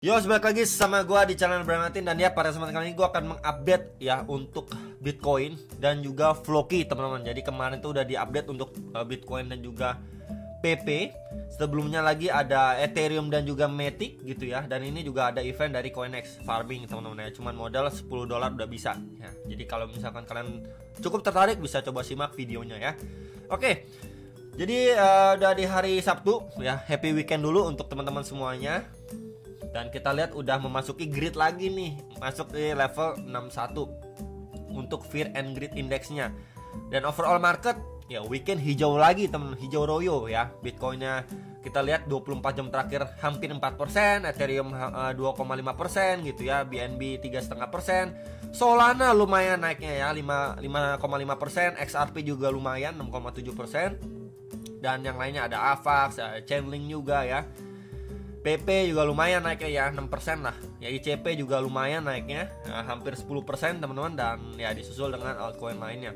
Yo, balik lagi sama gue di channel Brian Martin. Dan ya, pada kesempatan kali ini gue akan mengupdate ya untuk Bitcoin dan juga Floki, teman-teman. Jadi kemarin tuh udah diupdate untuk Bitcoin dan juga PP. Sebelumnya lagi ada Ethereum dan juga Matic gitu ya. Dan ini juga ada event dari CoinEx Farming, teman-teman ya. Cuman modal $10 udah bisa ya. Jadi kalau misalkan kalian cukup tertarik, bisa coba simak videonya ya. Oke. Jadi udah di hari Sabtu ya. Happy weekend dulu untuk teman-teman semuanya. Dan kita lihat udah memasuki grid lagi nih, masuk di level 61 untuk Fear and Greed Indexnya. Dan overall market ya weekend hijau lagi, teman, hijau royo ya. Bitcoinnya kita lihat 24 jam terakhir hampir 4%, Ethereum 2,5% gitu ya, BNB 3,5%, Solana lumayan naiknya ya 5,5%, XRP juga lumayan 6,7%, dan yang lainnya ada Avax, Chainlink juga ya. PP juga lumayan naiknya ya 6% lah. Ya ICP juga lumayan naiknya hampir 10% teman-teman, dan ya disusul dengan altcoin lainnya.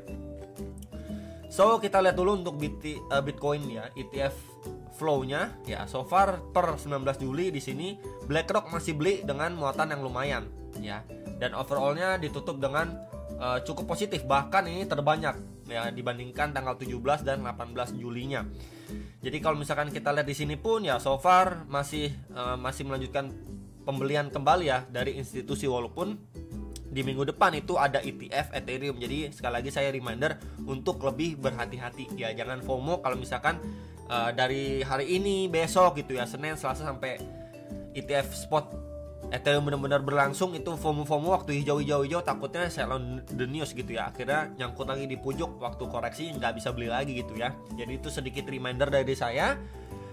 So kita lihat dulu untuk Bitcoin ya, ETF flow-nya ya. So far per 19 Juli di sini BlackRock masih beli dengan muatan yang lumayan ya. Dan overall-nya ditutup dengan cukup positif, bahkan ini terbanyak ya dibandingkan tanggal 17 dan 18 Julinya. Jadi kalau misalkan kita lihat di sini pun ya so far masih melanjutkan pembelian kembali ya dari institusi, walaupun di minggu depan itu ada ETF Ethereum. Jadi sekali lagi saya reminder untuk lebih berhati-hati ya, jangan FOMO kalau misalkan dari hari ini besok gitu ya, Senin, Selasa sampai ETF spot Ethereum benar-benar berlangsung, itu FOMO waktu hijau-hijau takutnya sell on the news gitu ya, akhirnya nyangkut lagi di pojok waktu koreksi, nggak bisa beli lagi gitu ya. Jadi itu sedikit reminder dari saya.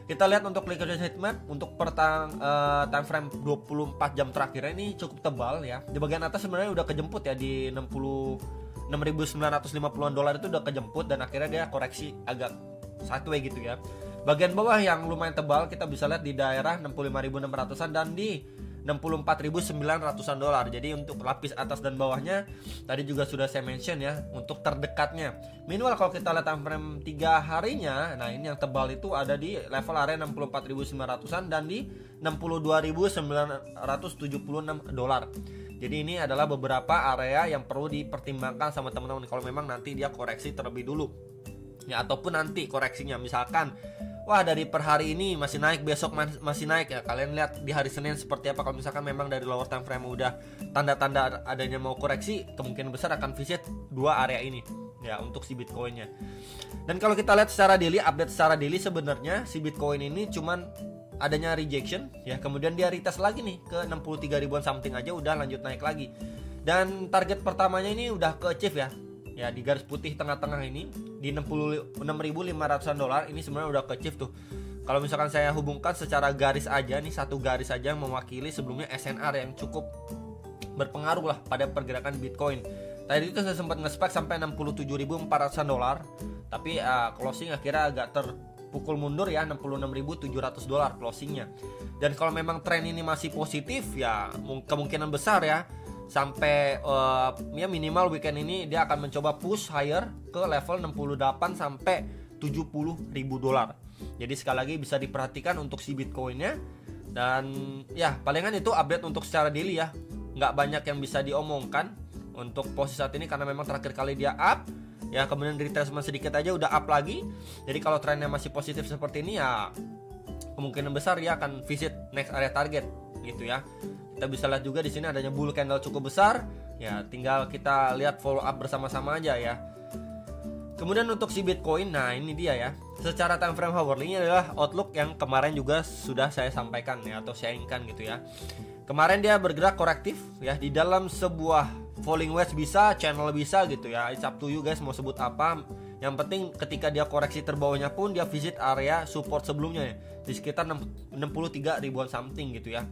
Kita lihat untuk liquidity statement untuk time frame 24 jam terakhir ini cukup tebal ya. Di bagian atas sebenarnya udah kejemput ya di 66.950-an dolar itu udah kejemput, dan akhirnya dia koreksi agak sideways gitu ya. Bagian bawah yang lumayan tebal kita bisa lihat di daerah 65.600-an dan di 64.900-an dolar. Jadi untuk lapis atas dan bawahnya tadi juga sudah saya mention ya, untuk terdekatnya. Minimal kalau kita lihat time frame 3 harinya, nah ini yang tebal itu ada di level area 64.900-an dan di 62.976 dolar. Jadi ini adalah beberapa area yang perlu dipertimbangkan sama teman-teman kalau memang nanti dia koreksi terlebih dulu. Ya, ataupun nanti koreksinya misalkan wah dari per hari ini masih naik, besok masih naik ya, kalian lihat di hari Senin seperti apa. Kalau misalkan memang dari lower time frame udah tanda-tanda adanya mau koreksi, kemungkinan besar akan visit dua area ini ya untuk si Bitcoinnya. Dan kalau kita lihat secara daily, update secara daily, sebenarnya si Bitcoin ini cuman adanya rejection ya, kemudian dia retest lagi nih ke 63 ribuan something aja udah lanjut naik lagi. Dan target pertamanya ini udah ke achieve ya. Ya di garis putih tengah-tengah ini di 66.500-an dolar ini sebenarnya udah ke achieve tuh. Kalau misalkan saya hubungkan secara garis aja nih, satu garis aja mewakili sebelumnya SNR yang cukup berpengaruh lah pada pergerakan Bitcoin. Tadi itu saya sempat nge-spike sampai 67.400-an dolar, tapi closing akhirnya agak terpukul mundur ya, 66.700 dolar closingnya. Dan kalau memang tren ini masih positif ya kemungkinan besar ya sampai ya minimal weekend ini dia akan mencoba push higher ke level 68 sampai 70 ribu dolar. Jadi sekali lagi bisa diperhatikan untuk si Bitcoinnya. Dan ya palingan itu update untuk secara daily ya, nggak banyak yang bisa diomongkan untuk posisi saat ini karena memang terakhir kali dia up ya, kemudian retracement sedikit aja udah up lagi. Jadi kalau trennya masih positif seperti ini ya kemungkinan besar dia akan visit next area target gitu ya. Kita bisa lihat juga di sini adanya bull candle cukup besar. Ya, tinggal kita lihat follow up bersama-sama aja ya. Kemudian untuk si Bitcoin, nah ini dia ya. Secara time frame hourly ini adalah outlook yang kemarin juga sudah saya sampaikan ya, atau sharingkan gitu ya. Kemarin dia bergerak korektif ya di dalam sebuah falling wedge bisa, channel bisa gitu ya. It's up to you guys mau sebut apa. Yang penting ketika dia koreksi terbawahnya pun dia visit area support sebelumnya ya, di sekitar 63 ribuan something gitu ya.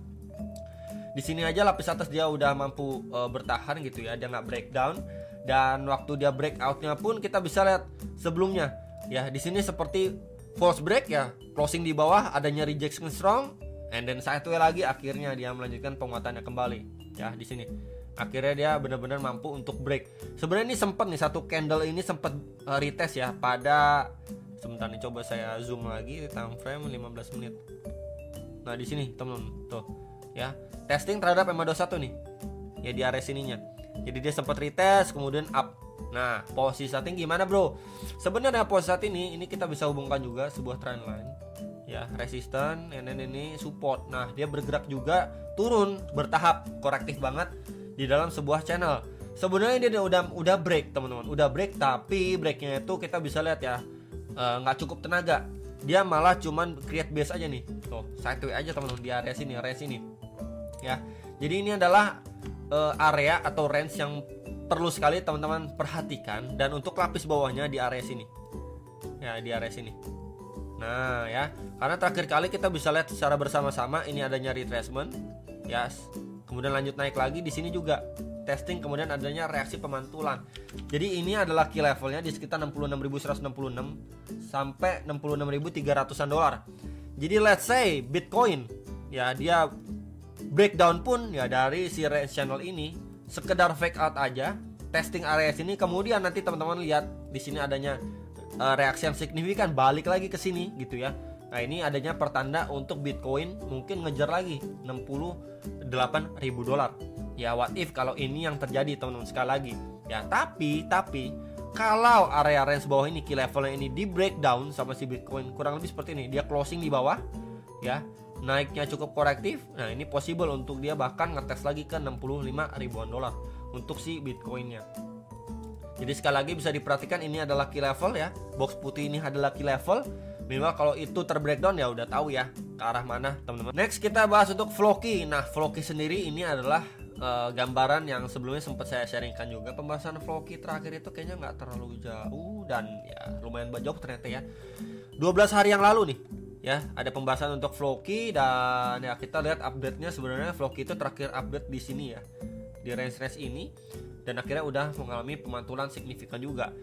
Di sini aja lapis atas dia udah mampu bertahan gitu ya, dia nggak breakdown. Dan waktu dia breakoutnya pun kita bisa lihat sebelumnya ya, di sini seperti false break ya, closing di bawah, adanya rejection strong, and then sideways lagi, akhirnya dia melanjutkan penguatannya kembali ya. Di sini akhirnya dia benar-benar mampu untuk break. Sebenarnya ini sempat nih satu candle ini sempat retest ya pada, sebentar nih coba saya zoom lagi time frame 15 menit. Nah di sini teman-teman tuh ya. Testing terhadap MA21 nih. Ya di area sininya. Jadi dia sempat retest kemudian up. Nah, posisi saat ini gimana, Bro? Sebenarnya posisi saat ini kita bisa hubungkan juga sebuah trendline. Ya, resisten, ini support. Nah, dia bergerak juga turun bertahap, korektif banget di dalam sebuah channel. Sebenarnya dia udah break, teman-teman. Udah break, tapi breaknya itu kita bisa lihat ya, nggak cukup tenaga. Dia malah cuman create base aja nih. Tuh, sideways aja teman-teman di area sini. Ya. Jadi ini adalah area atau range yang perlu sekali teman-teman perhatikan, dan untuk lapis bawahnya di area sini. Ya, di area sini. Nah, ya. Karena terakhir kali kita bisa lihat secara bersama-sama ini adanya retracement. Ya. Kemudian lanjut naik lagi di sini juga. Testing kemudian adanya reaksi pemantulan. Jadi ini adalah key levelnya di sekitar 66.166 sampai 66.300-an dolar. Jadi let's say Bitcoin ya dia breakdown pun ya dari si range channel ini sekedar fake out aja, testing area sini, kemudian nanti teman-teman lihat di sini adanya reaksi yang signifikan balik lagi ke sini gitu ya. Nah, ini adanya pertanda untuk Bitcoin mungkin ngejar lagi 68.000 dolar. Ya, what if kalau ini yang terjadi teman-teman, sekali lagi. Ya, tapi kalau area range bawah ini, key levelnya ini di breakdown sama si Bitcoin kurang lebih seperti ini. Dia closing di bawah ya. Naiknya cukup korektif. Nah, ini possible untuk dia bahkan ngetes lagi ke 65.000-an dolar untuk si Bitcoinnya. Jadi sekali lagi bisa diperhatikan ini adalah key level ya. Box putih ini adalah key level. Minimal kalau itu terbreakdown ya udah tahu ya ke arah mana, teman-teman. Next kita bahas untuk Floki. Nah, Floki sendiri ini adalah gambaran yang sebelumnya sempat saya sharingkan juga. Pembahasan Floki terakhir itu kayaknya nggak terlalu jauh dan ya lumayan jauh ternyata ya. 12 hari yang lalu nih ya ada pembahasan untuk Floki, dan ya kita lihat update-nya. Sebenarnya Floki itu terakhir update di sini ya, di range ini, dan akhirnya udah mengalami pemantulan signifikan juga.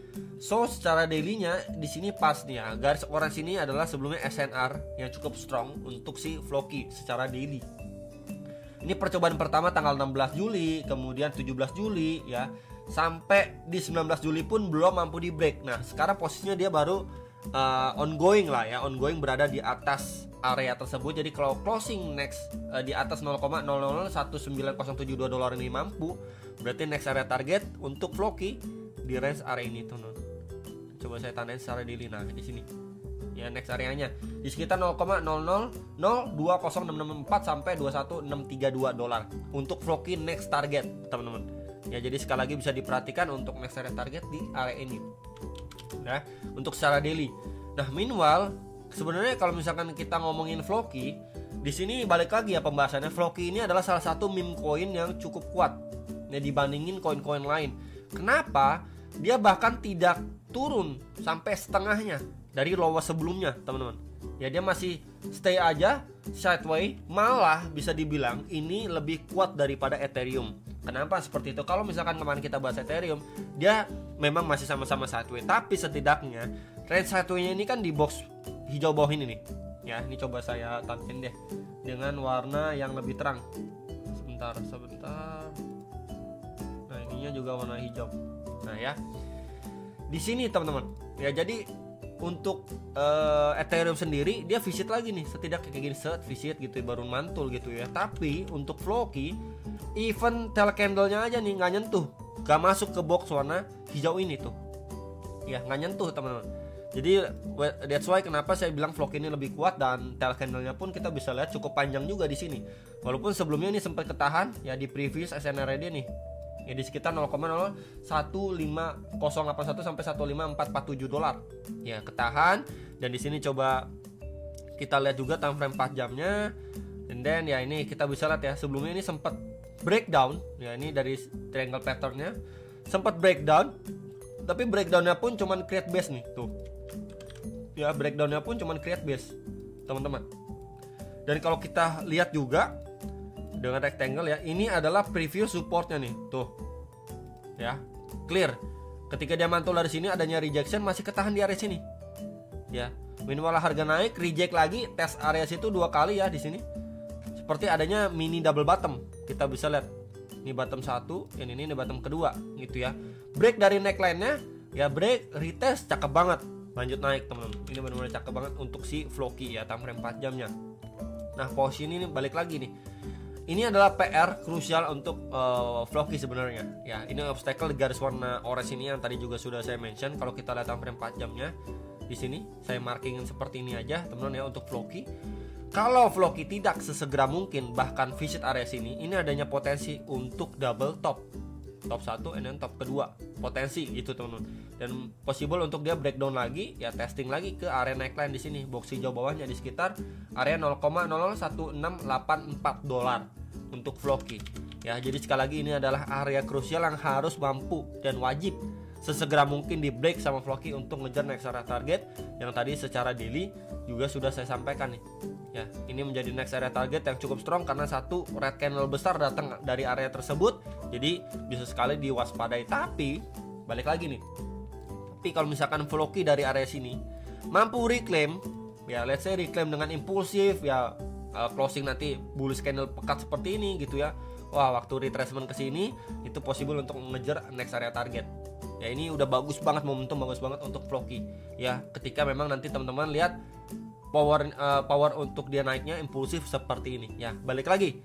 So secara daily-nya di sini pas nih ya, garis orange ini adalah sebelumnya SNR yang cukup strong untuk si Floki secara daily. Ini percobaan pertama tanggal 16 Juli, kemudian 17 Juli ya, sampai di 19 Juli pun belum mampu di break. Nah, sekarang posisinya dia baru ongoing lah ya, ongoing berada di atas area tersebut. Jadi kalau closing next di atas 0,00190722 dolar ini mampu, berarti next area target untuk Floki di range area ini tuh. Coba saya tandain secara daily. Nah, di sini. Ya, next areanya di sekitar 0,00020664 sampai 21632 dolar untuk Floki next target, teman-teman. Ya, jadi sekali lagi bisa diperhatikan untuk next area target di area ini. Nah, untuk secara daily. Nah, meanwhile sebenarnya kalau misalkan kita ngomongin Floki, di sini balik lagi ya pembahasannya. Floki ini adalah salah satu meme coin yang cukup kuat ya dibandingin koin-koin lain. Kenapa? Dia bahkan tidak turun sampai setengahnya dari low sebelumnya, teman-teman. Ya, dia masih stay aja sideways, malah bisa dibilang ini lebih kuat daripada Ethereum. Kenapa seperti itu? Kalau misalkan kemarin kita bahas Ethereum, dia memang masih sama-sama sideways, tapi setidaknya range sideways-nya ini kan di box hijau bawah ini nih. Ya, ini coba saya tandain deh dengan warna yang lebih terang. Sebentar. Nah, ininya juga warna hijau. Nah, ya. Di sini, teman-teman. Ya, jadi untuk Ethereum sendiri dia visit lagi nih, setidaknya kayak gini, visit gitu baru mantul gitu ya. Tapi untuk Floki, even tail candle-nya aja nih nggak nyentuh, nggak masuk ke box warna hijau ini tuh. Ya, nggak nyentuh, teman-teman. Jadi that's why kenapa saya bilang Floki ini lebih kuat, dan tail candle-nya pun kita bisa lihat cukup panjang juga di sini. Walaupun sebelumnya ini sempat ketahan ya di previous SNR dia nih. Ya di sekitar 0,015081 sampai 15447 dolar. Ya, ketahan, dan di sini coba kita lihat juga time frame 4 jamnya. And then ya ini kita bisa lihat ya, sebelumnya ini sempat breakdown. Ya, ini dari triangle pattern-nya sempat breakdown. Tapi breakdown-nya pun cuman create base nih, tuh. Ya, breakdown-nya pun cuman create base, teman-teman. Dan kalau kita lihat juga dengan rectangle ya, ini adalah preview supportnya nih, tuh ya, clear. Ketika dia mantul dari sini adanya rejection, masih ketahan di area sini ya. Minimal harga naik, reject lagi, tes area situ 2 kali ya di sini. Seperti adanya mini double bottom, kita bisa lihat ini bottom 1, yang ini bottom kedua gitu ya. Break dari neckline-nya ya, break, retest, cakep banget, lanjut naik, teman-teman. Ini benar-benar cakep banget untuk si Floki ya, time frame 4 jamnya. Nah, posisi ini balik lagi nih. ini adalah PR krusial untuk Floki sebenarnya. Ya, ini obstacle garis warna orange ini yang tadi juga sudah saya mention. Kalau kita lihat frame 4 jamnya di sini, saya markingin seperti ini aja, teman-teman ya, untuk Floki. Kalau Floki tidak sesegera mungkin bahkan visit area sini, ini adanya potensi untuk double top 1 and then top kedua, potensi gitu teman-teman. Dan possible untuk dia breakdown lagi, ya testing lagi ke area neckline di sini, box hijau bawahnya di sekitar area 0,001684 dolar untuk Floki. Ya, jadi sekali lagi ini adalah area krusial yang harus mampu dan wajib sesegera mungkin di break sama Floki untuk ngejar next area target yang tadi secara daily juga sudah saya sampaikan nih. Ya, ini menjadi next area target yang cukup strong karena satu red candle besar datang dari area tersebut. Jadi bisa sekali diwaspadai. Tapi balik lagi nih. Tapi kalau misalkan Floki dari area sini mampu reclaim, ya let's say reclaim dengan impulsif, ya closing nanti bullish candle pekat seperti ini gitu ya. Wah, waktu retracement ke sini itu possible untuk mengejar next area target. Ya, ini udah bagus banget, momentum bagus banget untuk Floki. Ya, ketika memang nanti teman-teman lihat power untuk dia naiknya impulsif seperti ini. Ya, balik lagi.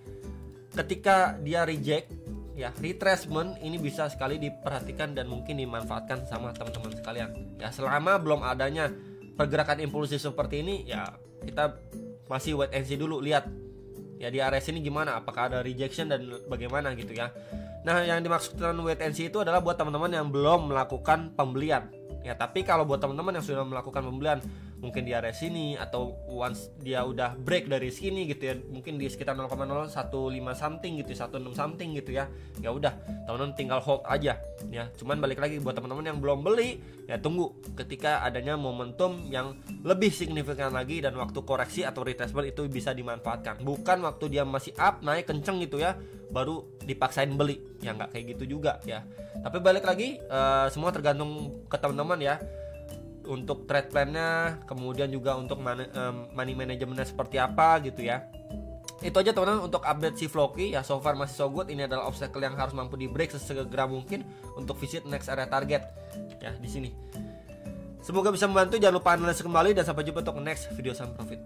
Ketika dia reject, ya retracement ini bisa sekali diperhatikan dan mungkin dimanfaatkan sama teman-teman sekalian. Ya, selama belum adanya pergerakan impulsif seperti ini, ya kita masih wait and see dulu, lihat ya di area sini gimana, apakah ada rejection dan bagaimana gitu ya. Nah, yang dimaksudkan wait and see itu adalah buat teman-teman yang belum melakukan pembelian. Ya, tapi kalau buat teman-teman yang sudah melakukan pembelian, mungkin di area sini atau once dia udah break dari sini gitu ya, mungkin di sekitar 0,015 something gitu, 16 something gitu ya. Ya udah, teman-teman tinggal hold aja ya. Cuman balik lagi buat teman-teman yang belum beli, ya tunggu ketika adanya momentum yang lebih signifikan lagi dan waktu koreksi atau retracement itu bisa dimanfaatkan. Bukan waktu dia masih up naik kenceng gitu ya, baru dipaksain beli. Ya nggak kayak gitu juga ya. Tapi balik lagi, semua tergantung ke teman-teman ya. Untuk trade plan-nya, kemudian juga untuk money manajemennya seperti apa gitu ya. Itu aja teman-teman untuk update si Floki ya. So far masih so good. Ini adalah obstacle yang harus mampu di break sesegera mungkin untuk visit next area target ya di sini. Semoga bisa membantu. Jangan lupa analisa kembali dan sampai jumpa untuk next video saham profit.